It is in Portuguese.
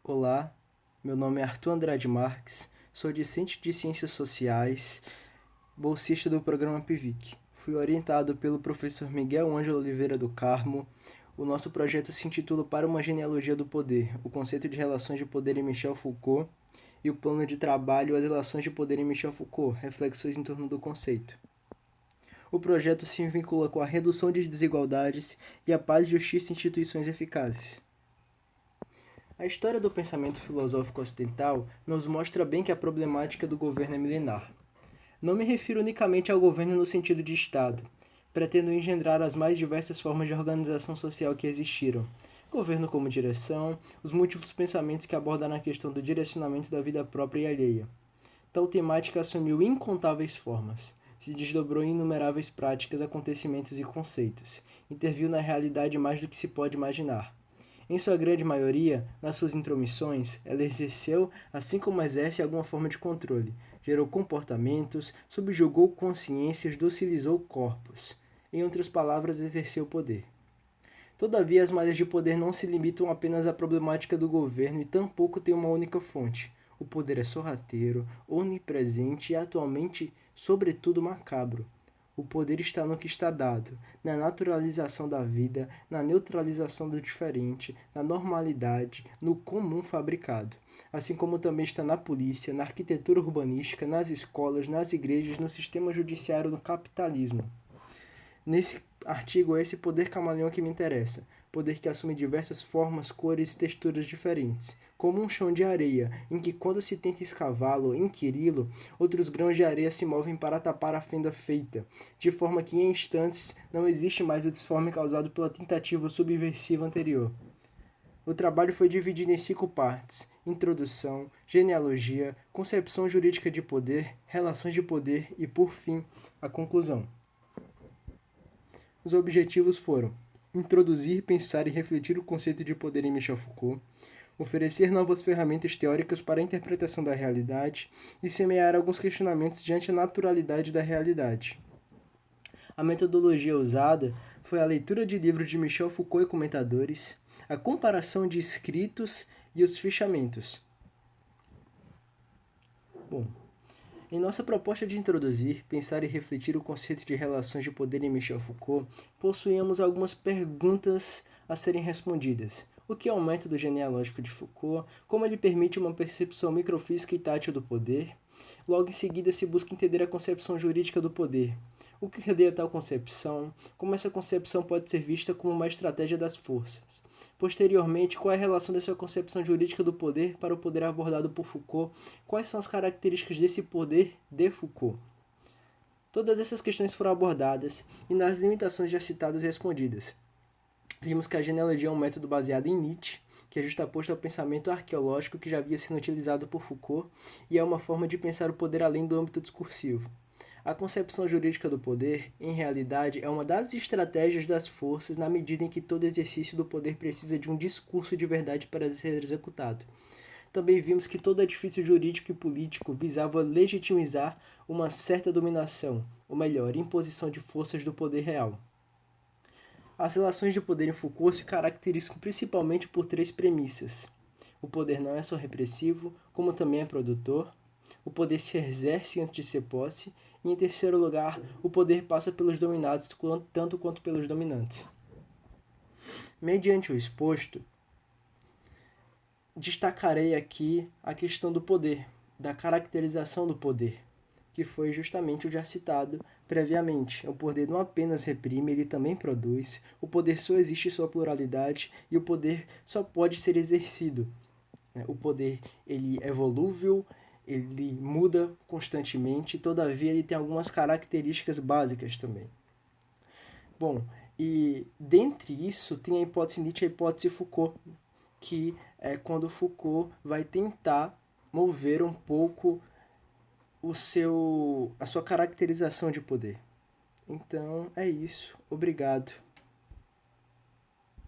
Olá, meu nome é Arthur Andrade Marques, sou discente de Ciências Sociais, bolsista do programa PIVIC. Fui orientado pelo professor Miguel Ângelo Oliveira do Carmo. O nosso projeto se intitula Para uma Genealogia do Poder, o conceito de relações de poder em Michel Foucault e o plano de trabalho As relações de poder em Michel Foucault, reflexões em torno do conceito. O projeto se vincula com a redução de desigualdades e a paz, justiça e instituições eficazes. A história do pensamento filosófico ocidental nos mostra bem que a problemática do governo é milenar. Não me refiro unicamente ao governo no sentido de Estado. Pretendo engendrar as mais diversas formas de organização social que existiram. Governo como direção, os múltiplos pensamentos que abordaram a questão do direcionamento da vida própria e alheia. Tal temática assumiu incontáveis formas, se desdobrou em inumeráveis práticas, acontecimentos e conceitos, interviu na realidade mais do que se pode imaginar. Em sua grande maioria, nas suas intromissões, ela exerceu, assim como exerce, alguma forma de controle, gerou comportamentos, subjugou consciências, docilizou corpos. Em outras palavras, exerceu poder. Todavia, as malhas de poder não se limitam apenas à problemática do governo e tampouco têm uma única fonte. O poder é sorrateiro, onipresente e atualmente, sobretudo, macabro. O poder está no que está dado, na naturalização da vida, na neutralização do diferente, na normalidade, no comum fabricado. Assim como também está na polícia, na arquitetura urbanística, nas escolas, nas igrejas, no sistema judiciário, no capitalismo. Nesse artigo é esse poder camaleão que me interessa, poder que assume diversas formas, cores e texturas diferentes, como um chão de areia, em que quando se tenta escavá-lo, inquiri-lo, outros grãos de areia se movem para tapar a fenda feita, de forma que em instantes não existe mais o desforme causado pela tentativa subversiva anterior. O trabalho foi dividido em 5 partes: introdução, genealogia, concepção jurídica de poder, relações de poder e, por fim, a conclusão. Os objetivos foram introduzir, pensar e refletir o conceito de poder em Michel Foucault, oferecer novas ferramentas teóricas para a interpretação da realidade e semear alguns questionamentos diante da naturalidade da realidade. A metodologia usada foi a leitura de livros de Michel Foucault e comentadores, a comparação de escritos e os fichamentos. Bom, em nossa proposta de introduzir, pensar e refletir o conceito de relações de poder em Michel Foucault, possuíamos algumas perguntas a serem respondidas. O que é o método genealógico de Foucault? Como ele permite uma percepção microfísica e tátil do poder? Logo em seguida se busca entender a concepção jurídica do poder. O que rodeia tal concepção? Como essa concepção pode ser vista como uma estratégia das forças? Posteriormente, qual é a relação dessa concepção jurídica do poder para o poder abordado por Foucault? Quais são as características desse poder de Foucault? Todas essas questões foram abordadas e nas limitações já citadas e respondidas. Vimos que a genealogia é um método baseado em Nietzsche, que é justaposto ao pensamento arqueológico que já havia sido utilizado por Foucault e é uma forma de pensar o poder além do âmbito discursivo. A concepção jurídica do poder, em realidade, é uma das estratégias das forças na medida em que todo exercício do poder precisa de um discurso de verdade para ser executado. Também vimos que todo edifício jurídico e político visava legitimizar uma certa dominação, ou melhor, imposição de forças do poder real. As relações de poder em Foucault se caracterizam principalmente por 3 premissas. O poder não é só repressivo, como também é produtor. O poder se exerce antes de ser posse. E, em terceiro lugar, o poder passa pelos dominados tanto quanto pelos dominantes. Mediante o exposto, destacarei aqui a questão do poder, da caracterização do poder, que foi justamente o já citado previamente. O poder não apenas reprime, ele também produz. O poder só existe em sua pluralidade e o poder só pode ser exercido. O poder ele é volúvel, ele muda constantemente, todavia ele tem algumas características básicas também. Bom, e dentre isso tem a hipótese Nietzsche e a hipótese Foucault, que é quando Foucault vai tentar mover um pouco a sua caracterização de poder. Então é isso. Obrigado.